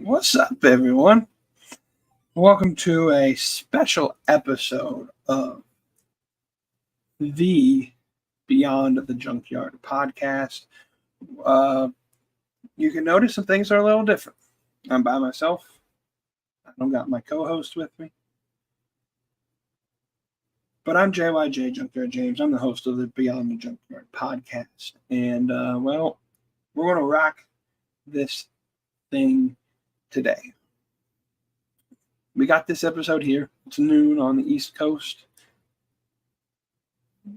What's up, everyone? Welcome to a special episode of the Beyond the Junkyard podcast. Uh, you can notice some things are a little different. I'm by myself. I don't got my co-host with me. But I'm JYJ Junkyard James. I'm the host of the Beyond the Junkyard podcast. And, we're going to rock this thing today. We got this episode here. It's noon on the East Coast.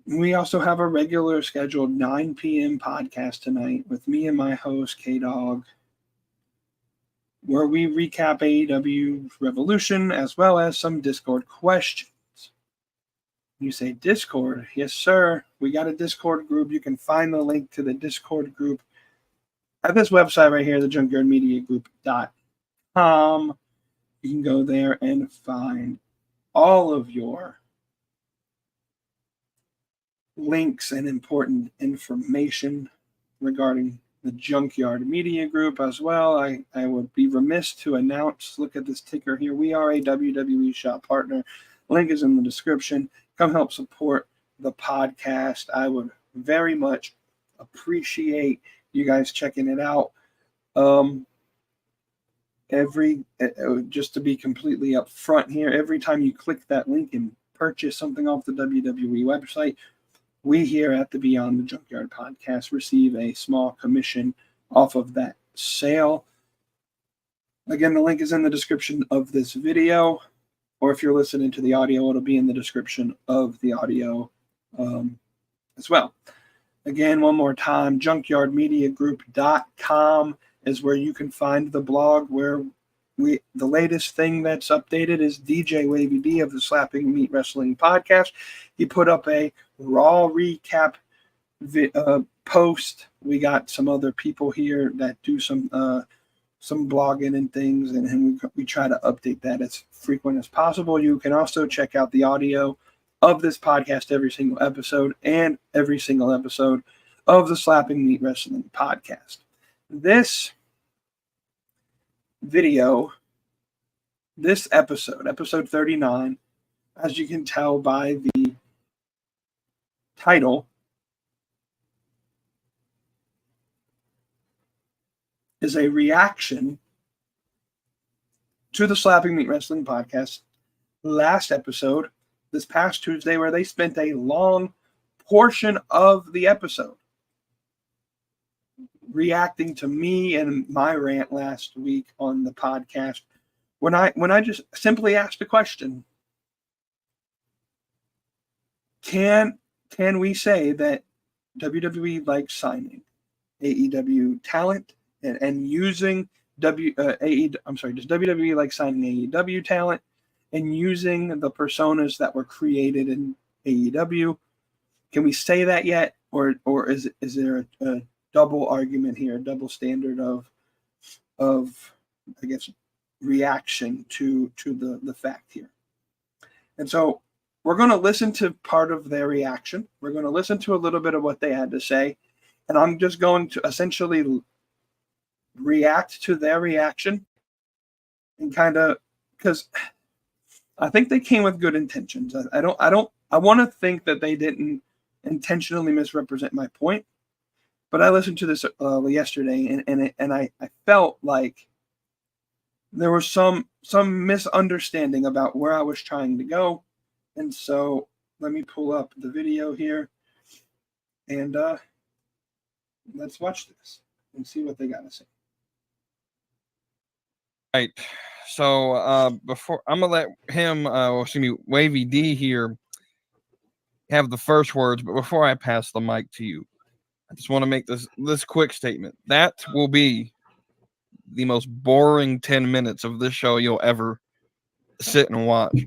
We also have a regular scheduled 9 p.m. podcast tonight with me and my host, K-Dog, where we recap AEW Revolution as well as some Discord questions. You say Discord? Yes, sir. We got a Discord group. You can find the link to the Discord group at this website right here, thejunkyardmediagroup.com. You can go there and find all of your links and important information regarding the Junkyard Media Group as well. I would be remiss to announce, look at this ticker here. We are a WWE shop partner. Link is in the description. Come help support the podcast. I would very much appreciate you guys checking it out. Just to be completely upfront here, every time you click that link and purchase something off the WWE website, we here at the Beyond the Junkyard podcast receive a small commission off of that sale. Again, the link is in the description of this video, or if you're listening to the audio, it'll be in the description of the audio as well. Again, one more time, junkyardmediagroup.com is where you can find the blog where the latest thing that's updated is DJ Wavy D of the Slapping Meat Wrestling podcast. He put up a Raw recap post. We got some other people here that do some blogging and things, and we try to update that as frequent as possible. You can also check out the audio of this podcast every single episode and every single episode of the Slapping Meat Wrestling podcast. This video, this episode 39, as you can tell by the title, is a reaction to the Slapping Meat Wrestling podcast last episode, this past Tuesday, where they spent a long portion of the episode reacting to me and my rant last week on the podcast when I just simply asked the question, can we say that WWE likes signing AEW talent and using does WWE like signing AEW talent and using the personas that were created in AEW? Can we say that yet, or is there a double argument here, a double standard of I guess reaction to the fact here? And so we're going to listen to part of their reaction. We're going to listen to a little bit of what they had to say, and I'm just going to essentially react to their reaction and kind of, because I think they came with good intentions. I want to think that they didn't intentionally misrepresent my point, but I listened to this yesterday, and I felt like there was some misunderstanding about where I was trying to go. And so let me pull up the video here, and let's watch this and see what they got to say. Right. So before I'm gonna let him, Wavy D here, have the first words. But before I pass the mic to you, I just want to make this quick statement. That will be the most boring 10 minutes of this show you'll ever sit and watch.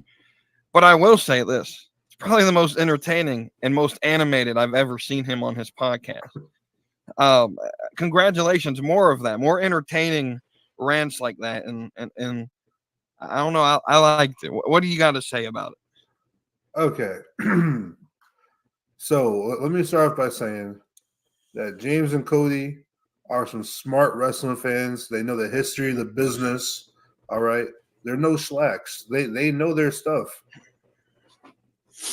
But I will say this: it's probably the most entertaining and most animated I've ever seen him on his podcast. Congratulations, more of that, more entertaining rants like that, and I don't know, I liked it. What do you got to say about it? Okay. So let me start off by saying that James and Cody are some smart wrestling fans. They know the history, the business. All right, they're no slacks. They know their stuff.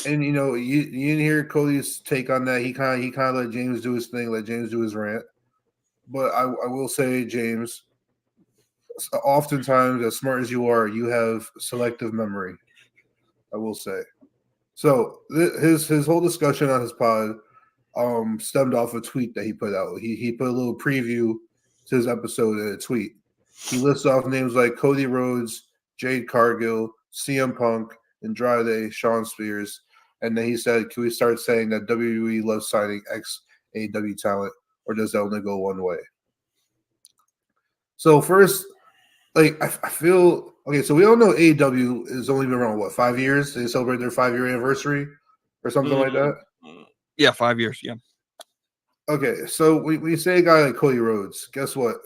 And you didn't hear Cody's take on that. He kind of let James do his thing, let James do his rant. But I will say, James, oftentimes, as smart as you are, you have selective memory. I will say. So his whole discussion on his pod stemmed off a tweet that he put out. He put a little preview to his episode in a tweet. He lists off names like Cody Rhodes, Jade Cargill, CM Punk, Andrade, Shawn Spears, and then he said, "Can we start saying that WWE loves signing ex AEW talent, or does that only go one way?" So first, I feel okay. So we all know AEW has only been around 5 years? They celebrate their 5-year anniversary or something like that. Yeah, 5 years. Yeah. Okay, so when you say a guy like Cody Rhodes, guess what?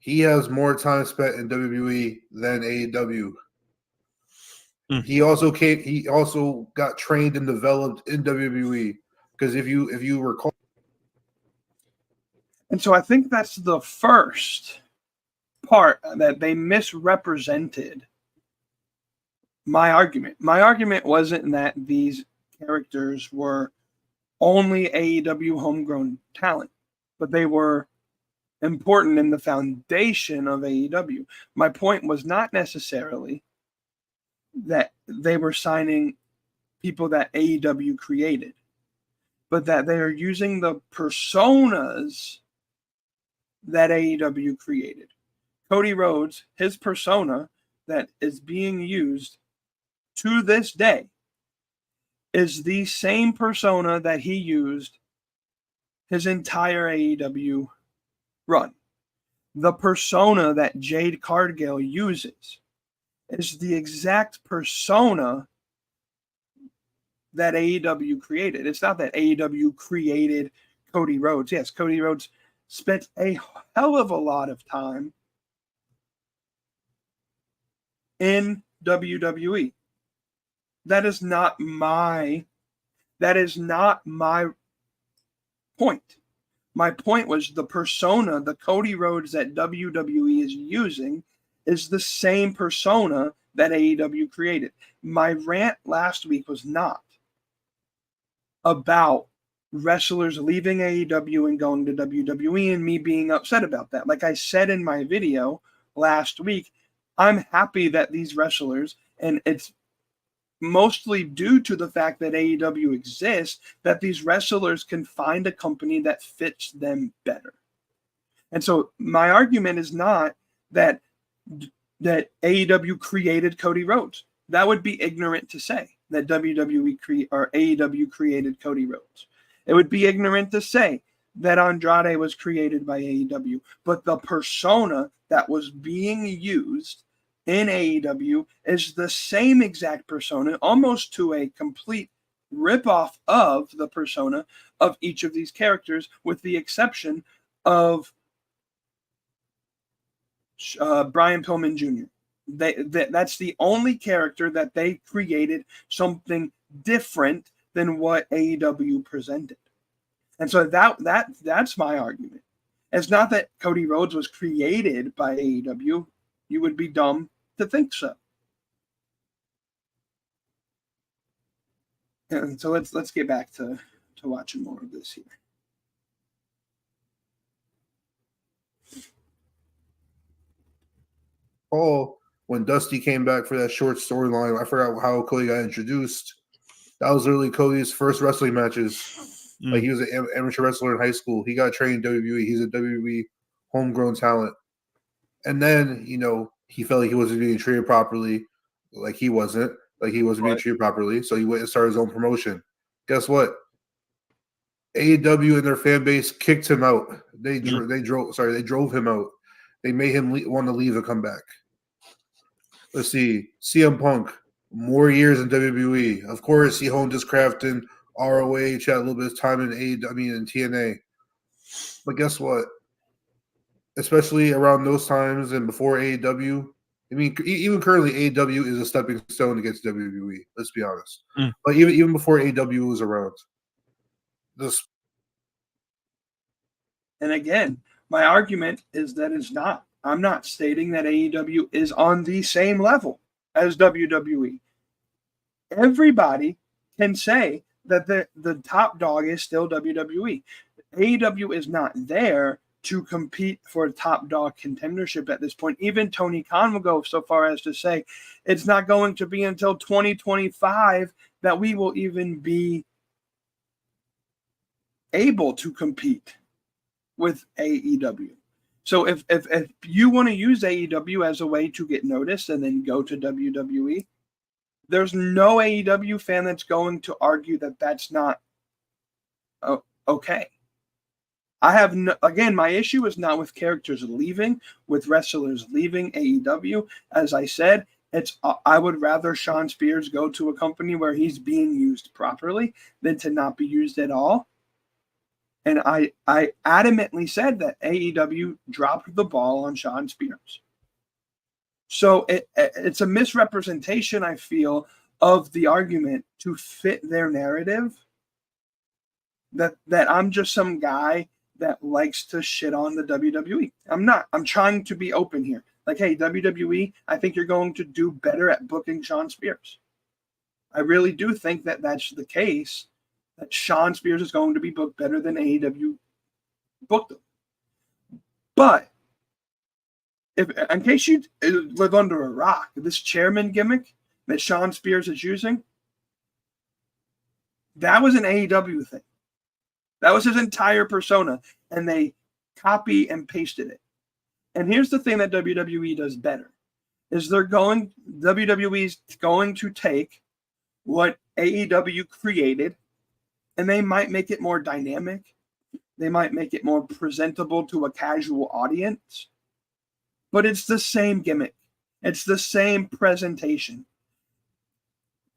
He has more time spent in WWE than AEW. He also got trained and developed in WWE because if you recall, and so I think that's the first part that they misrepresented my argument. My argument wasn't that these characters were only AEW homegrown talent, but they were important in the foundation of AEW. My point was not necessarily that they were signing people that AEW created, but that they are using the personas that AEW created. Cody Rhodes, his persona that is being used to this day is the same persona that he used his entire AEW run. The persona that Jade Cargill uses is the exact persona that AEW created. It's not that AEW created Cody Rhodes. Yes, Cody Rhodes spent a hell of a lot of time in WWE. That is not my point. My point was the persona, the Cody Rhodes that WWE is using is the same persona that AEW created. My rant last week was not about wrestlers leaving AEW and going to WWE and me being upset about that. Like I said in my video last week, I'm happy that these wrestlers, and it's mostly due to the fact that AEW exists, that these wrestlers can find a company that fits them better. And so my argument is not that AEW created Cody Rhodes. That would be ignorant to say that AEW created Cody Rhodes. It would be ignorant to say that Andrade was created by AEW. But the persona that was being used in AEW is the same exact persona, almost to a complete ripoff of the persona of each of these characters, with the exception of Brian Pillman Jr. That's the only character that they created something different than what AEW presented. And so that's my argument. It's not that Cody Rhodes was created by AEW. You would be dumb to think so. And so let's get back to watching more of this here. When Dusty came back for that short storyline, I forgot how Cody got introduced. That was literally Cody's first wrestling matches. Like, he was an amateur wrestler in high school. He got trained in WWE. He's a WWE homegrown talent. And then, he felt like he wasn't being treated properly. Like, he wasn't. Like, he wasn't being treated properly. So he went and started his own promotion. Guess what? AEW and their fan base kicked him out. They drove him out. They made him want to leave and come back. Let's see. CM Punk, more years in WWE. Of course, he honed his craft in ROH, had a little bit of time in AEW and TNA. But guess what? Especially around those times and before AEW, I mean, even currently, AEW is a stepping stone to get to WWE. Let's be honest. But even before AEW was around, and again, My argument is that it's not. I'm not stating that AEW is on the same level as WWE. Everybody can say that the top dog is still WWE. AEW is not there to compete for top dog contendership at this point. Even Tony Khan will go so far as to say it's not going to be until 2025 that we will even be able to compete with AEW. So if you want to use AEW as a way to get noticed and then go to WWE, there's no AEW fan that's going to argue that that's not okay. I have again, my issue is not with characters leaving, with wrestlers leaving AEW. As I said, I would rather Shawn Spears go to a company where he's being used properly than to not be used at all. And I adamantly said that AEW dropped the ball on Shawn Spears. So it's a misrepresentation, I feel, of the argument to fit their narrative that I'm just some guy that likes to shit on the WWE. I'm not. I'm trying to be open here. Like, hey, WWE, I think you're going to do better at booking Shawn Spears. I really do think that that's the case, that Shawn Spears is going to be booked better than AEW booked him. But in case you live under a rock, this chairman gimmick that Shawn Spears is using, that was an AEW thing. That was his entire persona, and they copy and pasted it. And here's the thing that WWE does better, is WWE's going to take what AEW created, and they might make it more dynamic. They might make it more presentable to a casual audience, but it's the same gimmick. It's the same presentation.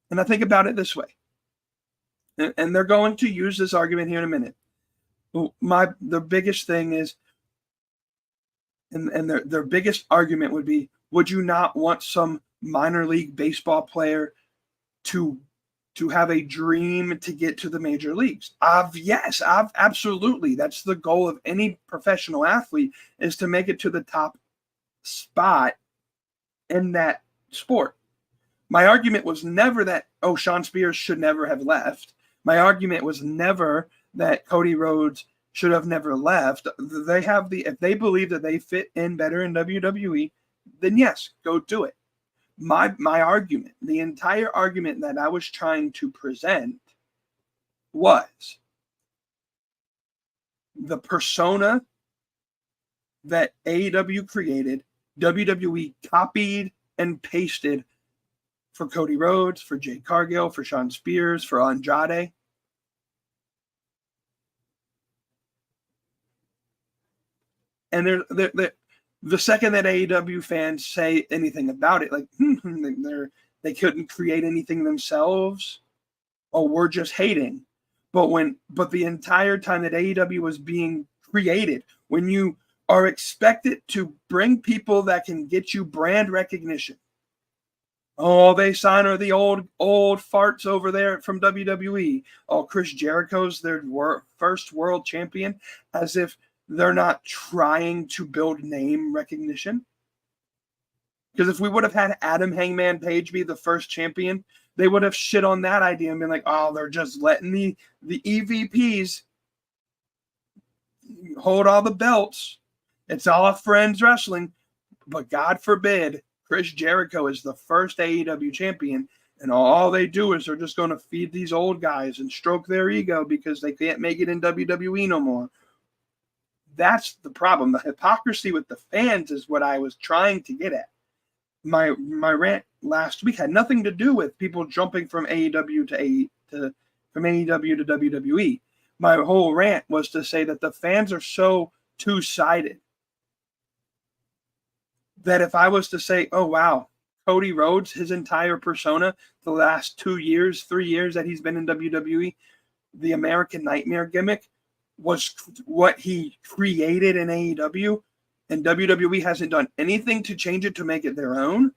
And I think about it this way. And they're going to use this argument here in a minute. The biggest thing is, and their biggest argument would be, would you not want some minor league baseball player to have a dream to get to the major leagues? Yes, absolutely. That's the goal of any professional athlete, is to make it to the top spot in that sport. My argument was never that, Shawn Spears should never have left. My argument was never that Cody Rhodes should have never left. If they believe that they fit in better in WWE, then yes, go do it. My argument, the entire argument that I was trying to present, was the persona that AEW created, WWE copied and pasted for Cody Rhodes, for Jade Cargill, for Shawn Spears, for Andrade. And the second that AEW fans say anything about it, like they couldn't create anything themselves, or we're just hating. But the entire time that AEW was being created, when you are expected to bring people that can get you brand recognition, all they sign are the old farts over there from WWE. Chris Jericho's their first world champion, as if they're not trying to build name recognition. Because if we would have had Adam Hangman Page be the first champion, they would have shit on that idea and been like, they're just letting the EVPs hold all the belts. It's all friends wrestling. But God forbid Chris Jericho is the first AEW champion, and all they do is they're just going to feed these old guys and stroke their ego because they can't make it in WWE no more. That's the problem. The hypocrisy with the fans is what I was trying to get at. My rant last week had nothing to do with people jumping from AEW from AEW to WWE. My whole rant was to say that the fans are so two-sided that if I was to say, wow, Cody Rhodes, his entire persona, the last 2 years, 3 years that he's been in WWE, the American Nightmare gimmick was what he created in AEW, and WWE hasn't done anything to change it to make it their own.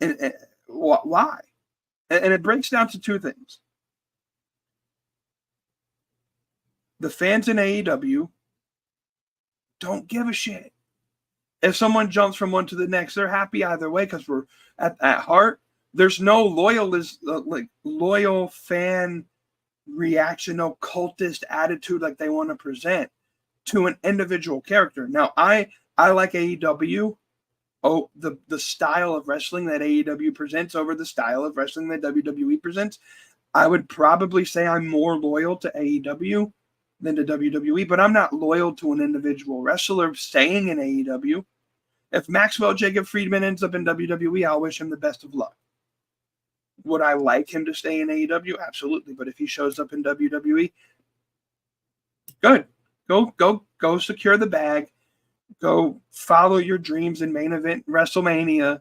And why? And it breaks down to two things. the fans in AEW don't give a shit. If someone jumps from one to the next, they're happy either way because we're at heart. There's no loyal fan reaction, no cultist attitude like they want to present to an individual character. Now, I like AEW. Oh, the style of wrestling that AEW presents over the style of wrestling that WWE presents. I would probably say I'm more loyal to AEW than to WWE, but I'm not loyal to an individual wrestler staying in AEW. If Maxwell Jacob Friedman ends up in WWE, I'll wish him the best of luck. Would I like him to stay in AEW? Absolutely. But if he shows up in WWE, good. Go secure the bag. Go follow your dreams in main event WrestleMania.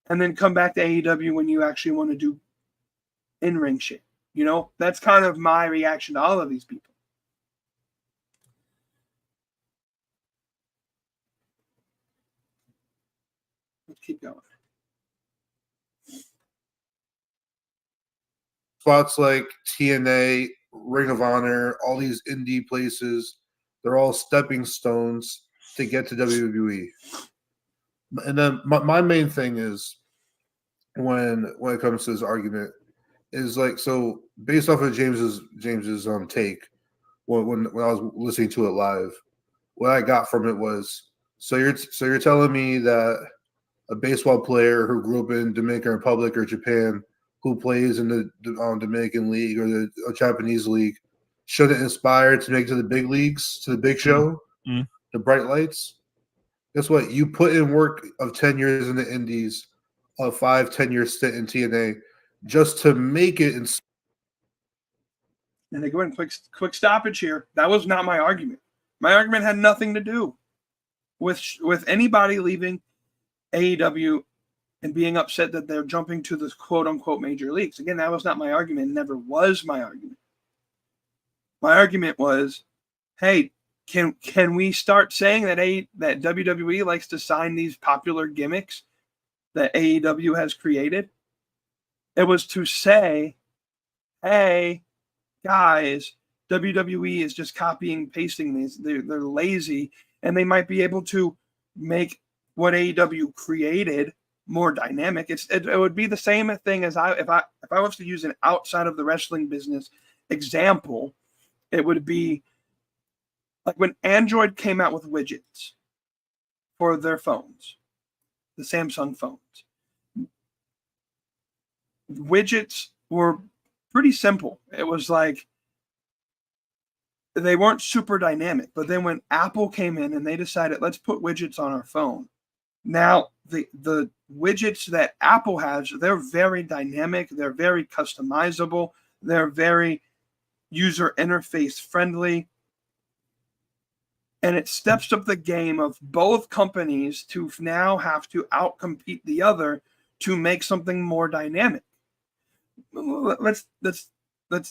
And then come back to AEW when you actually want to do in-ring shit. You know, that's kind of my reaction to all of these people. Let's keep going. Spots like TNA, Ring of Honor, all these indie places, they're all stepping stones to get to WWE. And then my main thing is when it comes to this argument is like, so based off of James's take when I was listening to it live, what I got from it was, so you're telling me that a baseball player who grew up in Dominican Republic or Japan who plays in the Dominican League or the Japanese League shouldn't aspire to make it to the big leagues, to the big show, the bright lights? Guess what? You put in work of 10 years in the Indies, a 5-10 year stint in TNA, just to make it. And they go in quick stoppage here. That was not my argument. My argument had nothing to do with anybody leaving AEW and being upset that they're jumping to the quote-unquote major leagues. Again, that was not my argument. It never was my argument. My argument was, hey, can we start saying that WWE likes to sign these popular gimmicks that AEW has created? It was to say, hey, guys, WWE is just copying, pasting these. They're lazy, and they might be able to make what AEW created more dynamic. It would be the same thing as if I was to use an outside of the wrestling business example, it would be like when Android came out with widgets for their phones, the Samsung phones. Widgets were pretty simple. It was like they weren't super dynamic. But then when Apple came in and they decided, let's put widgets on our phone. Now, the widgets that Apple has, they're very dynamic. They're very customizable. They're very user interface friendly. And it steps up the game of both companies to now have to outcompete the other to make something more dynamic. Let's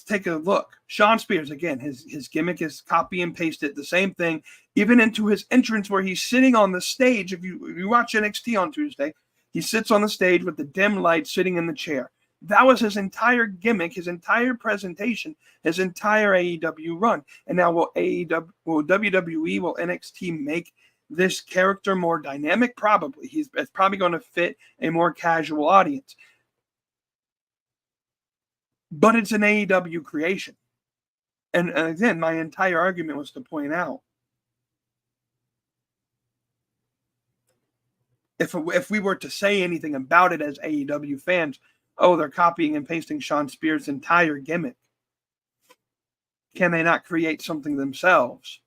take a look. Shawn Spears, again, his gimmick is copy and paste it, the same thing, even into his entrance where he's sitting on the stage. If you watch NXT on Tuesday, he sits on the stage with the dim light sitting in the chair. That was his entire gimmick, his entire presentation, his entire AEW run. And now will WWE, will NXT make this character more dynamic? Probably. It's probably going to fit a more casual audience. But it's an AEW creation. And again, my entire argument was to point out, if we were to say anything about it as AEW fans, oh, they're copying and pasting Shawn Spears' entire gimmick. Can they not create something themselves?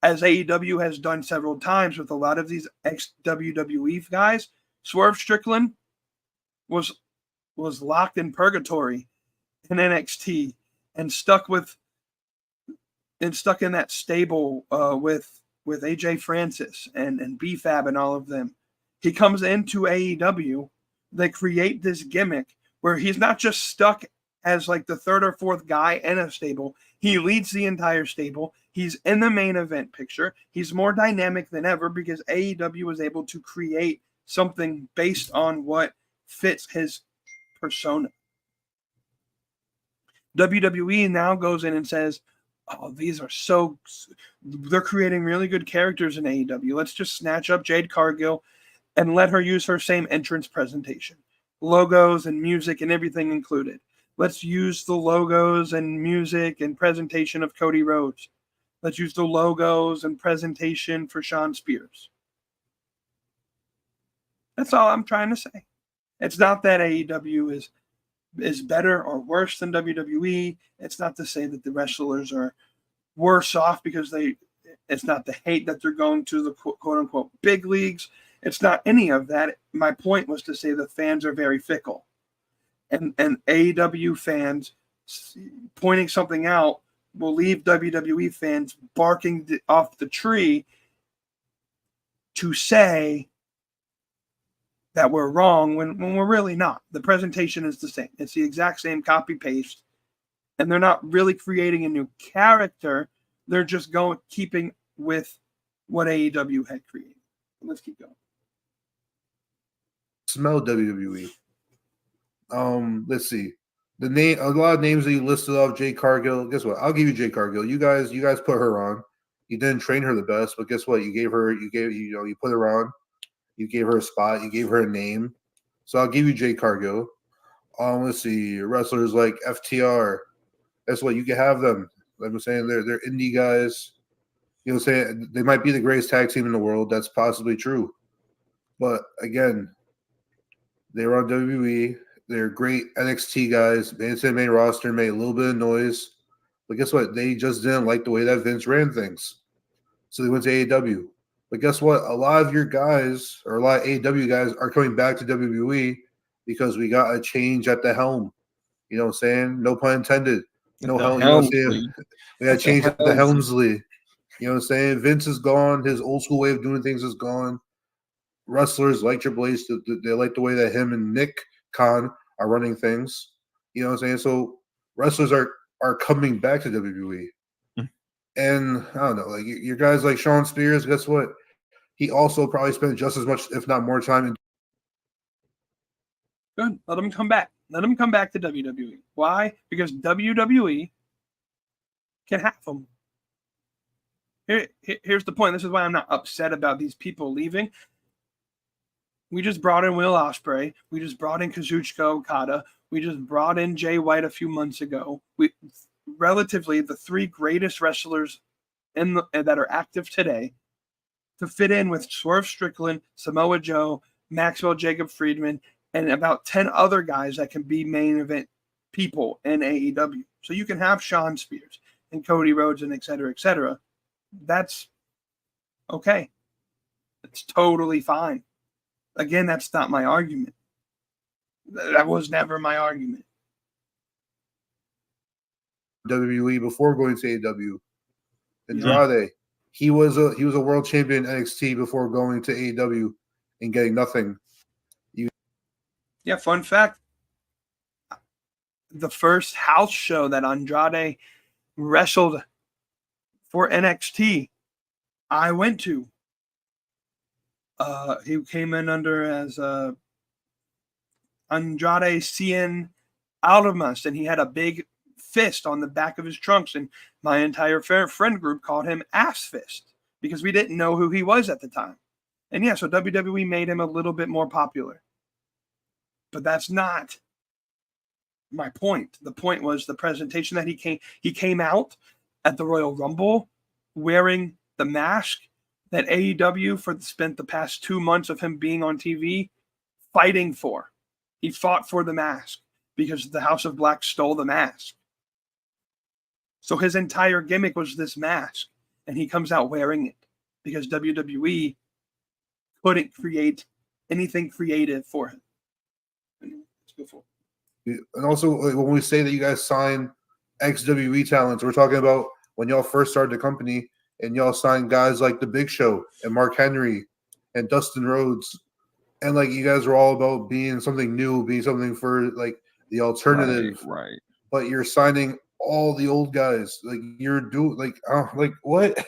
As AEW has done several times with a lot of these ex-WWE guys, Swerve Strickland was locked in purgatory in NXT and stuck in that stable with AJ Francis and B-Fab and all of them. He comes into AEW. They create this gimmick where he's not just stuck as like the third or fourth guy in a stable. He leads the entire stable. He's in the main event picture. He's more dynamic than ever because AEW was able to create something based on what fits his persona. WWE now goes in and says, oh, these are so, they're creating really good characters in AEW. Let's just snatch up Jade Cargill and let her use her same entrance presentation, logos and music and everything included. Let's use the logos and music and presentation of Cody Rhodes. Let's use the logos and presentation for Shawn Spears. That's all I'm trying to say. It's not that AEW is better or worse than WWE. It's not to say that the wrestlers are worse off because it's not the hate that they're going to the quote unquote big leagues. It's not any of that. My point was to say the fans are very fickle. And AEW fans pointing something out will leave WWE fans barking off the tree to say that we're wrong when we're really not. The presentation is the same. It's the exact same copy paste. And they're not really creating a new character. They're just keeping with what AEW had created. Let's keep going. Smell WWE. Let's see. A lot of names that you listed off, Jade Cargill. Guess what? I'll give you Jade Cargill. You guys put her on. You didn't train her the best, but guess what? You put her on. You gave her a spot. You gave her a name. So I'll give you Jade Cargill. Let's see. Wrestlers like FTR. That's what you can have them. Like I'm saying, they're indie guys. You know, saying they might be the greatest tag team in the world. That's possibly true. But again, they were on WWE. They're great NXT guys. Made it to the main roster, made a little bit of noise. But guess what? They just didn't like the way that Vince ran things. So they went to AEW. But guess what? A lot of your guys, or a lot of AEW guys, are coming back to WWE because we got a change at the helm. You know what I'm saying? No pun intended. No helm. You know what I'm saying? We got a change at the Helmsley. You know what I'm saying? Vince is gone. His old school way of doing things is gone. Wrestlers like Triple H, they like the way that him and Nick Khan are running things. You know what I'm saying? So wrestlers are coming back to WWE. And I don't know, like your guys like Shawn Spears, guess what? He also probably spent just as much, if not more time. Good. Let him come back. Let him come back to WWE. Why? Because WWE can have him. Here's the point. This is why I'm not upset about these people leaving. We just brought in Will Ospreay. We just brought in Kazuchika Okada. We just brought in Jay White a few months ago. Relatively the three greatest wrestlers that are active today to fit in with Swerve Strickland, Samoa Joe, Maxwell Jacob Friedman, and about 10 other guys that can be main event people in AEW. So you can have Shawn Spears and Cody Rhodes and et cetera, et cetera. That's okay. It's totally fine. Again, that's not my argument. That was never my argument. WWE before going to AEW. Andrade, he was a world champion in NXT before going to AEW and getting nothing. Yeah, fun fact. The first house show that Andrade wrestled for NXT, I went to. He came in under as Andrade Cien Almas, and he had a big fist on the back of his trunks, and my entire friend group called him Ass Fist because we didn't know who he was at the time. And yeah, so WWE made him a little bit more popular. But that's not my point. The point was the presentation that he came out at the Royal Rumble wearing the mask that AEW spent the past 2 months of him being on TV fighting for. He fought for the mask because the House of Black stole the mask. So his entire gimmick was this mask, and he comes out wearing it because WWE couldn't create anything creative for him. Let's go forward. And also, when we say that you guys sign ex-WWE talents, we're talking about when y'all first started the company and y'all signed guys like The Big Show and Mark Henry and Dustin Rhodes. And like you guys were all about being something new, being something for like the alternative. Right. But you're signing all the old guys. Like you're doing like what?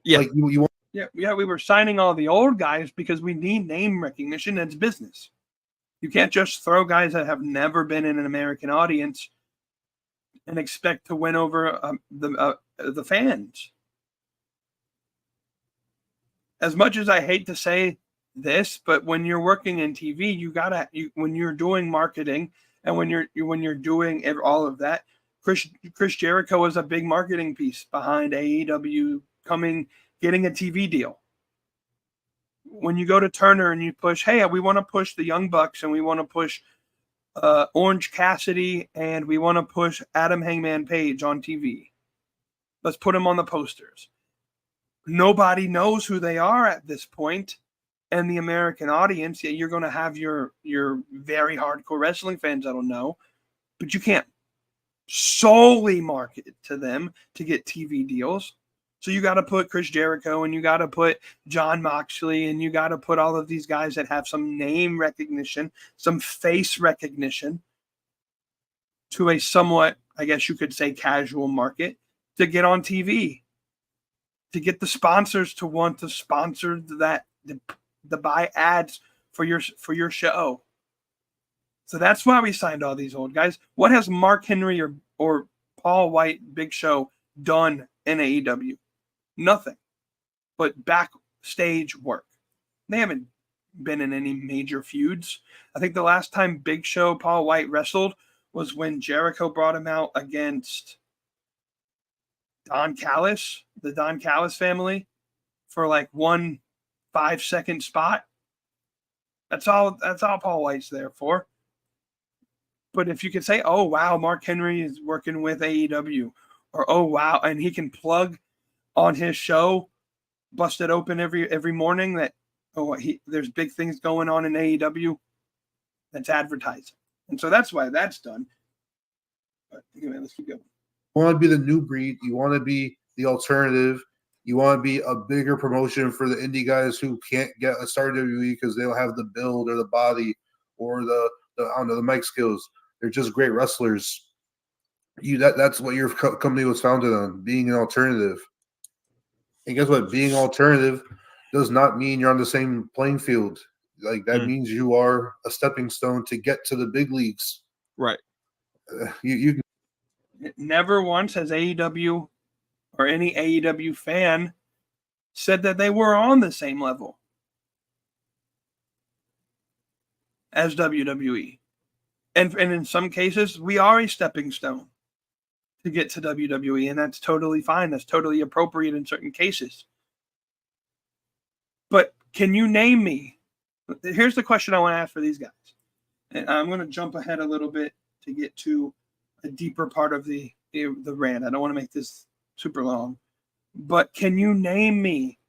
Yeah. Like you want. Yeah, we were signing all the old guys because we need name recognition. It's business. You can't just throw guys that have never been in an American audience and expect to win over the fans. As much as I hate to say this, but when you're working in TV, when you're doing marketing and when you're doing all of that, Chris Jericho is a big marketing piece behind AEW getting a TV deal. When you go to Turner and you push, hey, we want to push the Young Bucks and we want to push Orange Cassidy and we want to push Adam Hangman Page on TV. Let's put them on the posters. Nobody knows who they are at this point, and the American audience, you're going to have your very hardcore wrestling fans that'll know, but you can't solely market to them to get TV deals. So you got to put Chris Jericho and you got to put Jon Moxley and you got to put all of these guys that have some name recognition, some face recognition to a somewhat, I guess you could say, casual market to get on TV, to get the sponsors to want to sponsor that, to buy ads for your show. So that's why we signed all these old guys. What has Mark Henry or Paul White, Big Show, done in AEW? Nothing but backstage work. They haven't been in any major feuds. I think the last time Big Show, Paul White wrestled was when Jericho brought him out against Don Callis, the Don Callis family, for like 1 5-second spot. That's all Paul White's there for. But if you could say, oh wow, Mark Henry is working with AEW, or oh wow, and he can plug on his show, Busted Open every morning, that there's big things going on in AEW, that's advertising. And so that's why that's done. But anyway, let's keep going. You want to be the new breed. You want to be the alternative. You want to be a bigger promotion for the indie guys who can't get a start WWE because they don't have the build or the body or the I don't know, the mic skills. They're just great wrestlers. That's what your company was founded on, being an alternative. And guess what? Being alternative does not mean you're on the same playing field. Like that means you are a stepping stone to get to the big leagues. Right. You never once has AEW or any AEW fan said that they were on the same level as WWE. And in some cases, we are a stepping stone to get to WWE, and that's totally fine. That's totally appropriate in certain cases. But can you name me? Here's the question I want to ask for these guys. And I'm going to jump ahead a little bit to get to a deeper part of the rant. I don't want to make this super long. But can you name me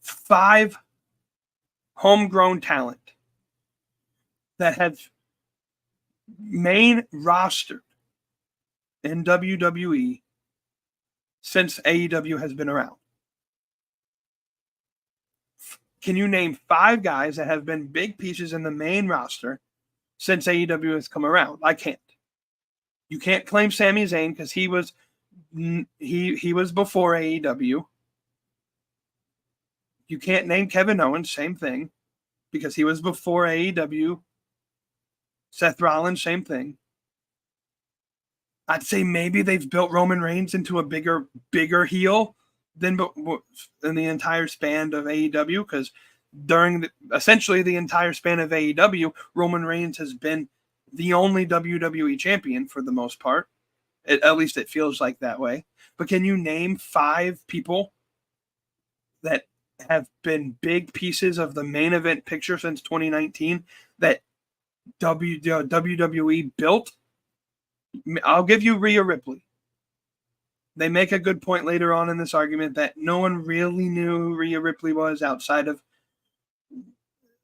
5 homegrown talent that have main rostered in WWE since AEW has been around? Can you name 5 guys that have been big pieces in the main roster since AEW has come around? I can't. You can't claim Sami Zayn because he was before AEW. You can't name Kevin Owens, same thing, because he was before AEW. Seth Rollins, same thing. I'd say maybe they've built Roman Reigns into a bigger heel than in the entire span of AEW, because during essentially the entire span of AEW, Roman Reigns has been the only WWE champion for the most part. At least it feels like that way. But can you name 5 people that have been big pieces of the main event picture since 2019 that WWE built? I'll give you Rhea Ripley. They make a good point later on in this argument that no one really knew who Rhea Ripley was outside of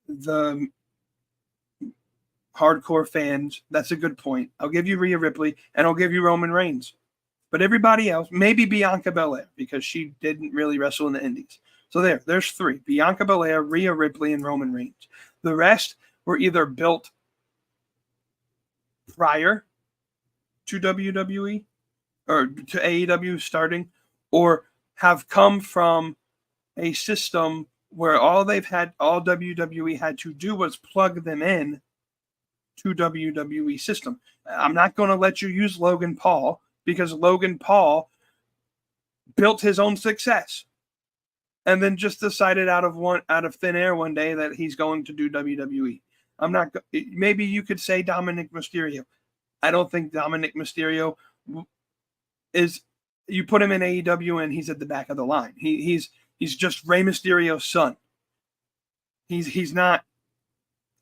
the hardcore fans. That's a good point. I'll give you Rhea Ripley, and I'll give you Roman Reigns. But everybody else, maybe Bianca Belair, because she didn't really wrestle in the Indies. So there's 3. Bianca Belair, Rhea Ripley, and Roman Reigns. The rest were either built prior to WWE or to AEW starting, or have come from a system where all WWE had to do was plug them in to WWE system. I'm not going to let you use Logan Paul because Logan Paul built his own success and then just decided out of thin air one day that he's going to do WWE. I'm not. Maybe you could say Dominic Mysterio. I don't think Dominic Mysterio is. You put him in AEW and he's at the back of the line. He's just Rey Mysterio's son. He's not,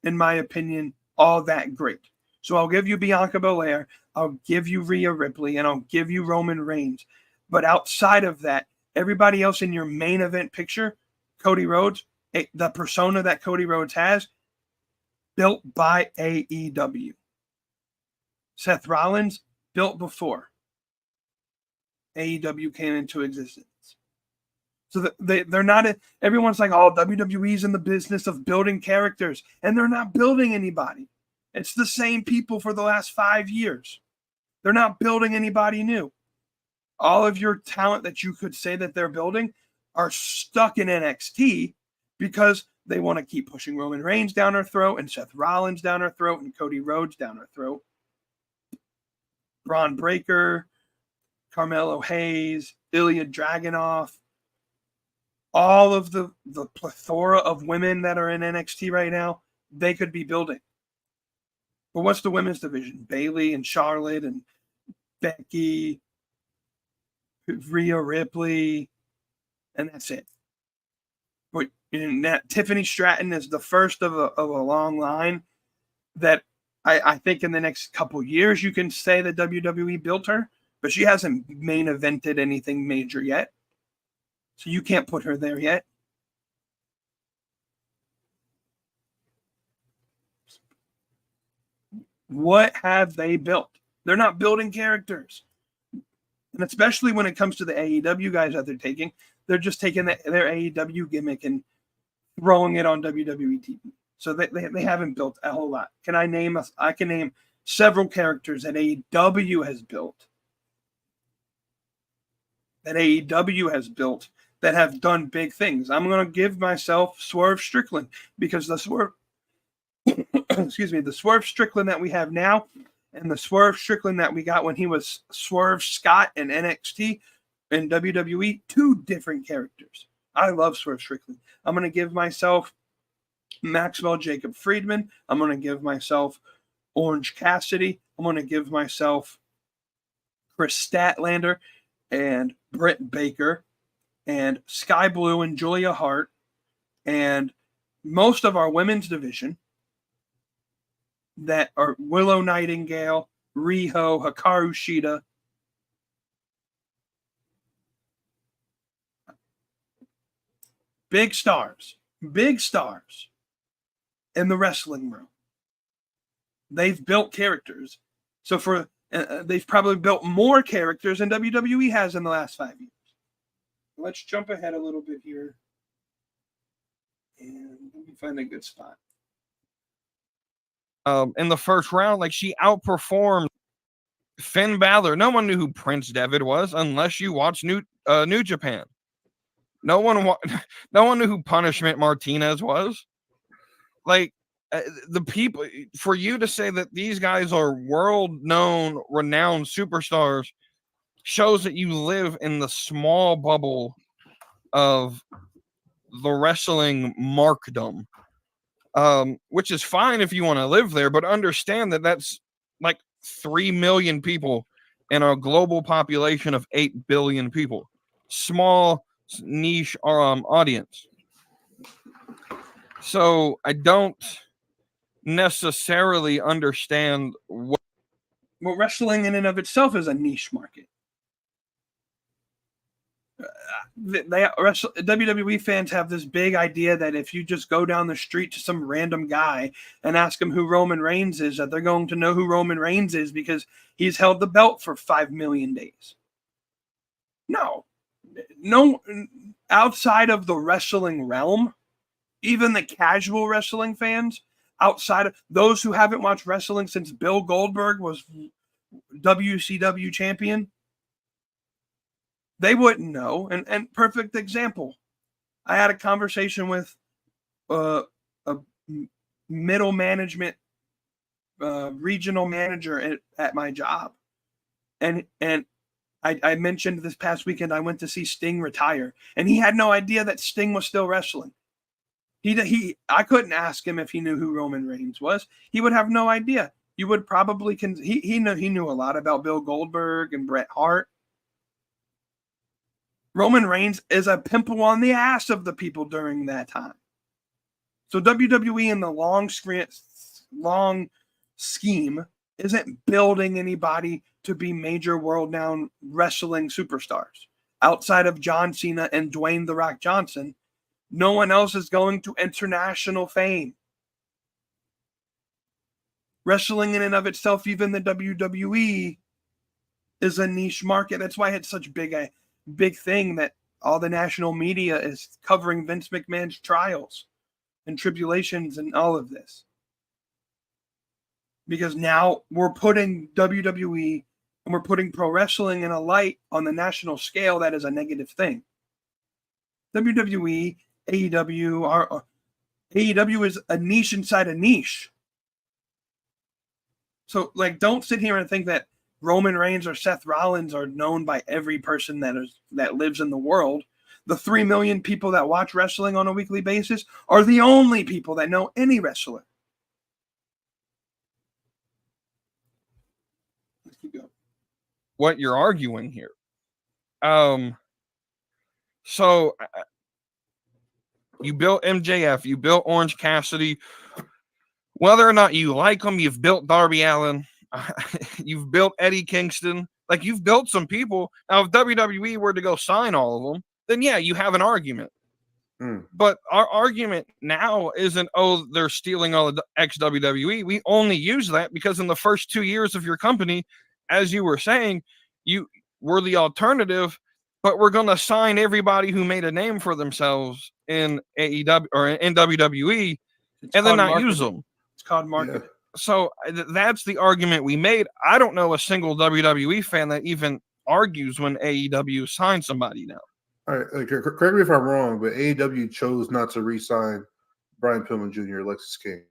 in my opinion, all that great. So I'll give you Bianca Belair, I'll give you Rhea Ripley, and I'll give you Roman Reigns. But outside of that, everybody else in your main event picture, Cody Rhodes, the persona that Cody Rhodes has, built by AEW. Seth Rollins, built before AEW came into existence. So they're not, everyone's like, oh, WWE's in the business of building characters, and they're not building anybody. It's the same people for the last 5 years. They're not building anybody new. All of your talent that you could say that they're building are stuck in NXT because they want to keep pushing Roman Reigns down our throat and Seth Rollins down our throat and Cody Rhodes down our throat. Braun Breaker, Carmelo Hayes, Ilya Dragunov, all of the plethora of women that are in NXT right now, they could be building. But what's the women's division? Bayley and Charlotte and Becky, Rhea Ripley, and that's it. But Tiffany Stratton is the first of a long line that I think in the next couple years you can say that WWE built her, but she hasn't main evented anything major yet. So you can't put her there yet. What have they built? They're not building characters. And especially when it comes to the AEW guys that they're taking, they're just taking their AEW gimmick and throwing it on WWE TV. So they haven't built a whole lot. I can name several characters that AEW has built. That have done big things. I'm going to give myself Swerve Strickland because the Swerve Strickland that we have now and the Swerve Strickland that we got when he was Swerve Scott in NXT and WWE, two different characters. I love Swerve Strickland. I'm going to give myself Maxwell Jacob Friedman. I'm going to give myself Orange Cassidy. I'm going to give myself Chris Statlander and Britt Baker and Sky Blue and Julia Hart and most of our women's division that are Willow Nightingale, Riho, Hikaru Shida. Big stars in the wrestling room. They've built characters. So they've probably built more characters than WWE has in the last 5 years. Let's jump ahead a little bit here. And let me find a good spot. In the first round, like she outperformed Finn Balor. No one knew who Prince Devitt was unless you watched New Japan. No one knew who Punishment Martinez was. Like the people, for you to say that these guys are world-known, renowned superstars shows that you live in the small bubble of the wrestling markdom. Which is fine if you want to live there, but understand that that's like 3 million people in a global population of 8 billion people. Small niche audience. So I don't necessarily understand what. Well, wrestling in and of itself is a niche market. WWE fans have this big idea that if you just go down the street to some random guy and ask him who Roman Reigns is, that they're going to know who Roman Reigns is because he's held the belt for 5 million days. No, outside of the wrestling realm, even the casual wrestling fans, outside of those who haven't watched wrestling since Bill Goldberg was WCW champion, they wouldn't know. And perfect example. I had a conversation with a middle management regional manager at my job, and I mentioned this past weekend I went to see Sting retire, and he had no idea that Sting was still wrestling. I couldn't ask him if he knew who Roman Reigns was. He would have no idea. You would probably he knew a lot about Bill Goldberg and Bret Hart. Roman Reigns is a pimple on the ass of the people during that time. So WWE in the long scheme isn't building anybody to be major world-renowned wrestling superstars. Outside of John Cena and Dwayne "The Rock" Johnson, no one else is going to international fame. Wrestling in and of itself, even the WWE, is a niche market. That's why it's such a big thing that all the national media is covering Vince McMahon's trials and tribulations and all of this. Because now we're putting WWE and we're putting pro wrestling in a light on the national scale that is a negative thing. WWE, AEW is a niche inside a niche. So, don't sit here and think that Roman Reigns or Seth Rollins are known by every person that lives in the world. The 3 million people that watch wrestling on a weekly basis are the only people that know any wrestler. Let's keep going. What you're arguing here. So you built MJF, you built Orange Cassidy. Whether or not you like them, you've built Darby Allin, you've built Eddie Kingston. You've built some people. Now, if WWE were to go sign all of them, then yeah, you have an argument. But our argument now isn't, they're stealing all the ex-WWE. We only use that because in the first 2 years of your company, as you were saying, you were the alternative, but we're going to sign everybody who made a name for themselves in AEW or in WWE and then not use them. It's called marketing. Yeah. So that's the argument we made. I don't know a single WWE fan that even argues when AEW signs somebody now. All right, correct me if I'm wrong, but AEW chose not to re-sign Brian Pillman Jr., Alexis King.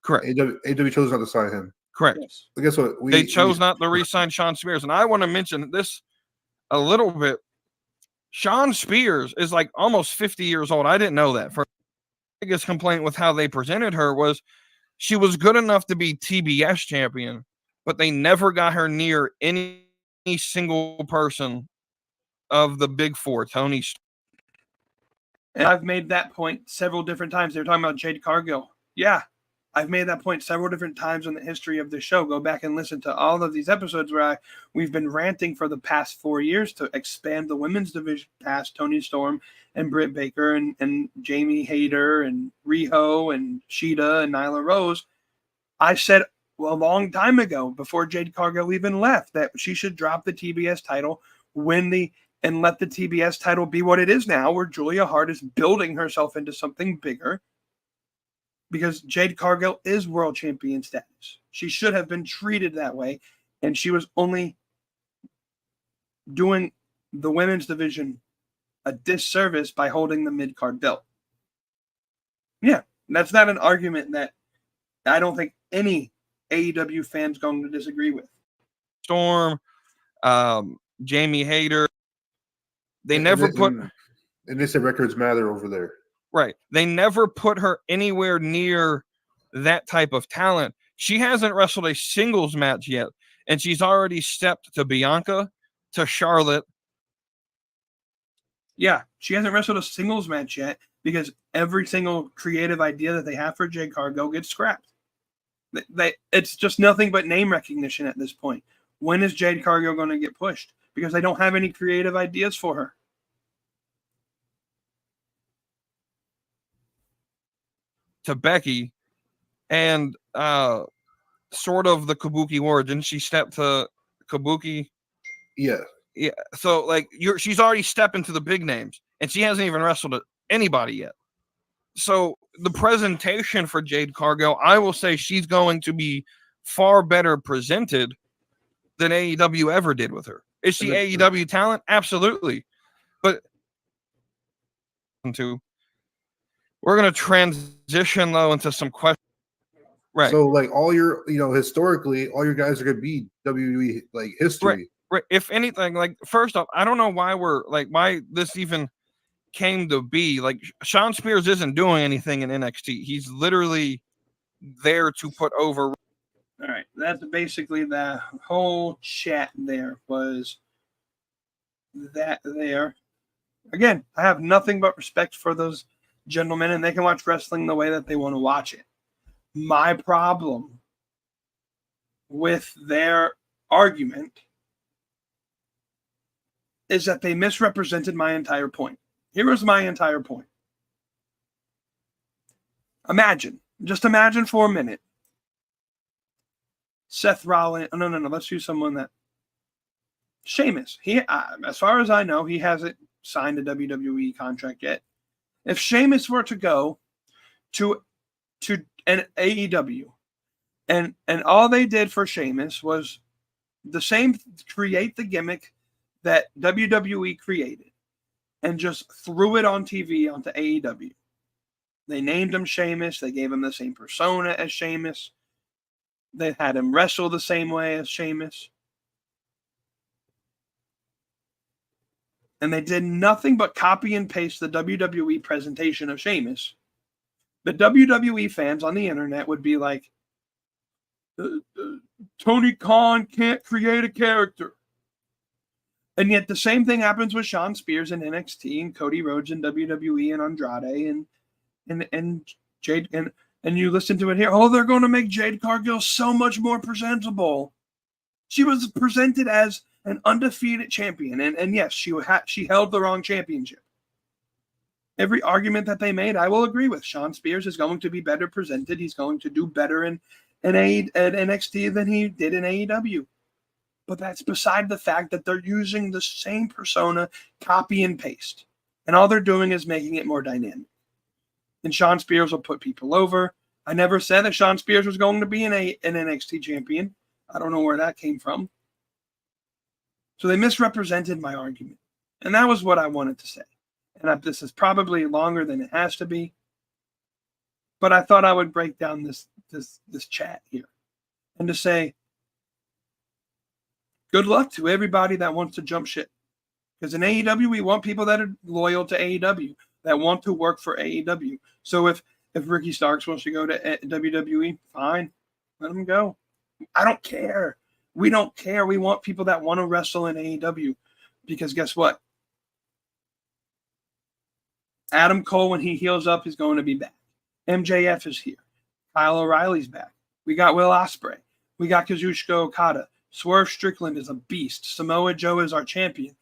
Correct. AEW chose not to sign him. Correct. Yes. But guess what? They chose not to re-sign Sean Spears. And I want to mention this a little bit. Sean Spears is almost 50 years old. I didn't know that. For biggest complaint with how they presented her was she was good enough to be TBS champion, but they never got her near any single person of the big four, Tony. And I've made that point several different times. They were talking about Jade Cargill. Yeah, I've made that point several different times in the history of the show. Go back and listen to all of these episodes where we've been ranting for the past 4 years to expand the women's division past Toni Storm and Britt Baker and Jamie Hayter and Riho and Shida and Nyla Rose. I said a long time ago, before Jade Cargill even left, that she should drop the TBS title, and let the TBS title be what it is now, where Julia Hart is building herself into something bigger. Because Jade Cargill is world champion status. She should have been treated that way, and she was only doing the women's division a disservice by holding the mid-card belt. Yeah, that's not an argument that I don't think any AEW fan's going to disagree with. Storm, Jamie Hayter. They And they said records matter over there. Right. They never put her anywhere near that type of talent. She hasn't wrestled a singles match yet, and she's already stepped to Bianca, to Charlotte. Yeah, she hasn't wrestled a singles match yet because every single creative idea that they have for Jade Cargill gets scrapped. It's just nothing but name recognition at this point. When is Jade Cargill going to get pushed? Because they don't have any creative ideas for her. To Becky and sort of the Kabuki War. Didn't she step to Kabuki? Yeah. Yeah. So she's already stepping to the big names, and she hasn't even wrestled anybody yet. So the presentation for Jade Cargill, I will say she's going to be far better presented than AEW ever did with her. Is she AEW talent? Absolutely. But we're going to transition, though, into some questions. Right. So like all your, historically, all your guys are gonna be WWE like history. Right. If anything, like first off, I don't know why this even came to be. Like Sean Spears isn't doing anything in NXT. He's literally there to put over. All right, that's basically the whole chat. There was that there. Again, I have nothing but respect for those gentlemen, and they can watch wrestling the way that they want to watch it. My problem with their argument is that they misrepresented my entire point. Here was my entire point. Just imagine for a minute. Seth Rollins. No. Let's use someone that. Sheamus. As far as I know, he hasn't signed a WWE contract yet. If Sheamus were to go to an AEW, and all they did for Sheamus was create the gimmick that WWE created, and just threw it on TV onto AEW. They named him Sheamus. They gave him the same persona as Sheamus. They had him wrestle the same way as Sheamus. And they did nothing but copy and paste the WWE presentation of Sheamus. The WWE fans on the internet would be like, Tony Khan can't create a character. And yet the same thing happens with Sean Spears in NXT and Cody Rhodes in WWE and Andrade and Jade and you listen to it here. Oh, they're going to make Jade Cargill so much more presentable. She was presented as an undefeated champion, and yes, she held the wrong championship. Every argument that they made, I will agree with. Sean Spears is going to be better presented. He's going to do better in NXT than he did in AEW. But that's beside the fact that they're using the same persona, copy and paste. And all they're doing is making it more dynamic. And Sean Spears will put people over. I never said that Sean Spears was going to be an NXT champion. I don't know where that came from. So they misrepresented my argument. And that was what I wanted to say. And this is probably longer than it has to be. But I thought I would break down this chat here. And to say, good luck to everybody that wants to jump ship. Because in AEW, we want people that are loyal to AEW, that want to work for AEW. So if Ricky Starks wants to go to WWE, fine, let him go. I don't care. We don't care. We want people that want to wrestle in AEW. Because guess what? Adam Cole, when he heals up, is going to be back. MJF is here. Kyle O'Reilly's back. We got Will Ospreay. We got Kazuchika Okada. Swerve Strickland is a beast. Samoa Joe is our champion.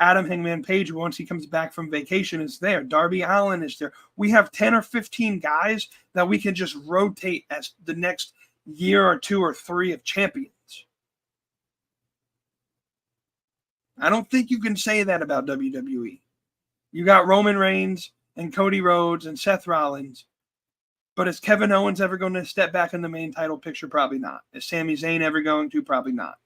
Adam Hangman Page, once he comes back from vacation, is there. Darby Allin is there. We have 10 or 15 guys that we can just rotate as the next year or 2 or 3 of champions. I don't think you can say that about WWE. You got Roman Reigns and Cody Rhodes and Seth Rollins. But is Kevin Owens ever going to step back in the main title picture? Probably not. Is Sami Zayn ever going to? Probably not.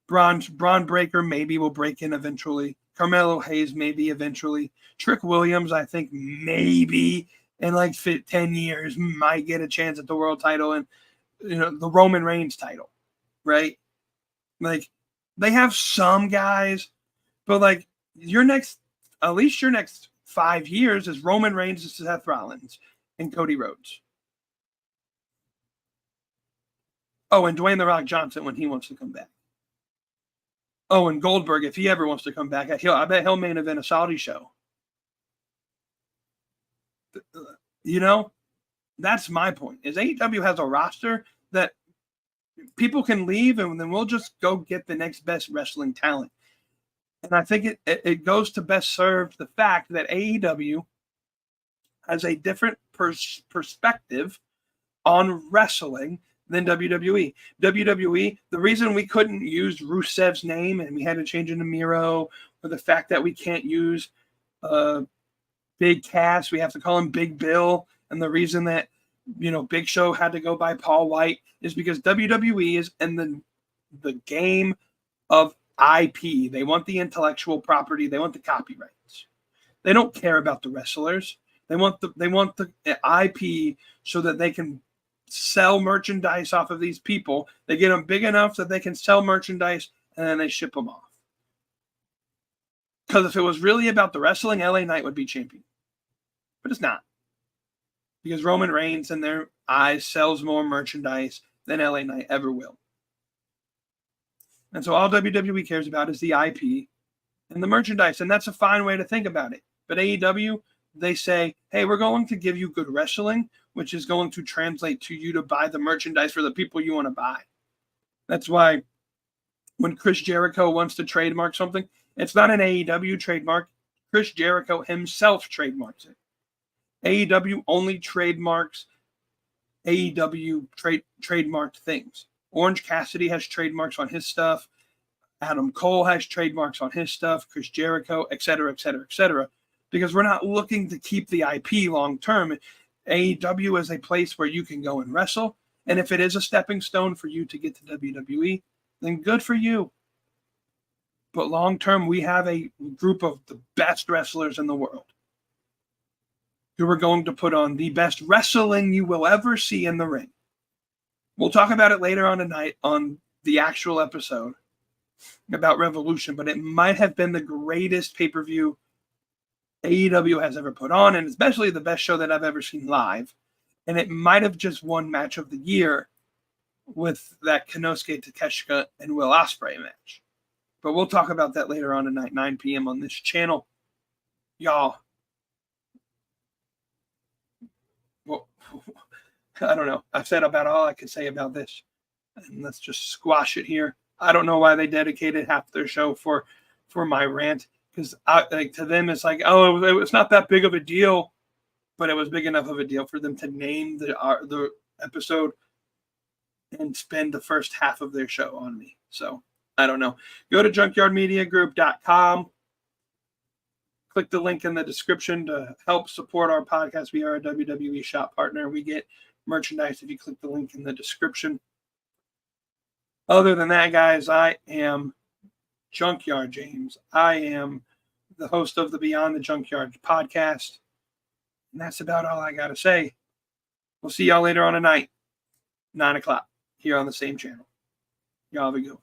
Braun Breaker maybe will break in eventually. Carmelo Hayes maybe eventually. Trick Williams, I think maybe in like 10 years might get a chance at the world title and the Roman Reigns title, right? Like they have some guys, but like at least your next 5 years is Roman Reigns and Seth Rollins and Cody Rhodes. Oh, and Dwayne The Rock Johnson when he wants to come back. Oh, and Goldberg, if he ever wants to come back, I bet he'll main event a Saudi show. That's my point. Is AEW has a roster that people can leave, and then we'll just go get the next best wrestling talent. And I think it goes to best serve the fact that AEW has a different perspective on wrestling than WWE. WWE, the reason we couldn't use Rusev's name and we had to change into Miro, or the fact that we can't use Big Cass, we have to call him Big Bill, and the reason that Big Show had to go by Paul White is because WWE is in the game of IP. They want the intellectual property. They want the copyrights. They don't care about the wrestlers. They want the IP so that they can sell merchandise off of these people. They get them big enough that they can sell merchandise, and then they ship them off. Because if it was really about the wrestling, LA Knight would be champion. But it's not. Because Roman Reigns in their eyes sells more merchandise than LA Knight ever will. And so all WWE cares about is the IP and the merchandise. And that's a fine way to think about it. But AEW, they say, hey, we're going to give you good wrestling, which is going to translate to you to buy the merchandise for the people you want to buy. That's why when Chris Jericho wants to trademark something, it's not an AEW trademark. Chris Jericho himself trademarks it. AEW only trademarks AEW trademarked things. Orange Cassidy has trademarks on his stuff. Adam Cole has trademarks on his stuff. Chris Jericho, et cetera, et cetera, et cetera. Because we're not looking to keep the IP long term. AEW is a place where you can go and wrestle. And if it is a stepping stone for you to get to WWE, then good for you. But long term, we have a group of the best wrestlers in the world who are going to put on the best wrestling you will ever see in the ring. We'll talk about it later on tonight on the actual episode about Revolution, but it might have been the greatest pay-per-view AEW has ever put on, and especially the best show that I've ever seen live. And it might have just won match of the year with that Konosuke Takeshita and Will Ospreay match. But we'll talk about that later on tonight, 9 p.m. on this channel. Y'all, well, I don't know. I've said about all I can say about this. And let's just squash it here. I don't know why they dedicated half their show for my rant. Because like to them, it's like, oh, it's not that big of a deal. But it was big enough of a deal for them to name the episode and spend the first half of their show on me. So, I don't know. Go to junkyardmediagroup.com. Click the link in the description to help support our podcast. We are a WWE shop partner. We get merchandise if you click the link in the description. Other than that, guys, I am Junkyard James. I am the host of the Beyond the Junkyard podcast. And that's about all I got to say. We'll see y'all later on tonight, 9 o'clock, here on the same channel. Y'all have a good one.